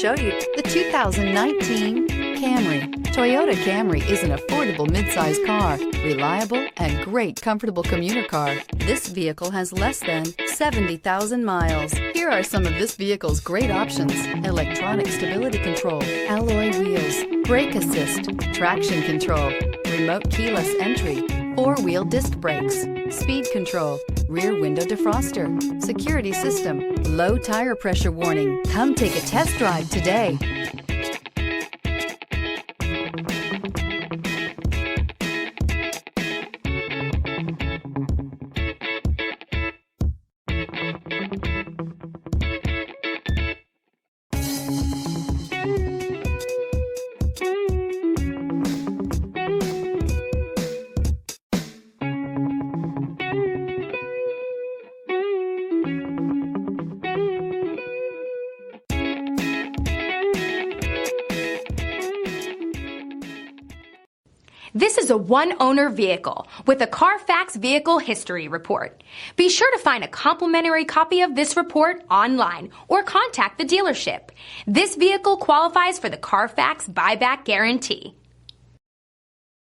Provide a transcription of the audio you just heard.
show you the 2019 Camry. Toyota Camry is an affordable midsize car, reliable and great comfortable commuter car. This vehicle has less than 70,000 miles. Here are some of this vehicle's great options: electronic stability control, alloy wheels, brake assist, traction control, remote keyless entry, four-wheel disc brakes, speed control, rear window defroster, security system, low tire pressure warning. Come take a test drive today. This is a one-owner vehicle with a Carfax Vehicle History Report. Be sure to find a complimentary copy of this report online or contact the dealership. This vehicle qualifies for the Carfax Buyback Guarantee.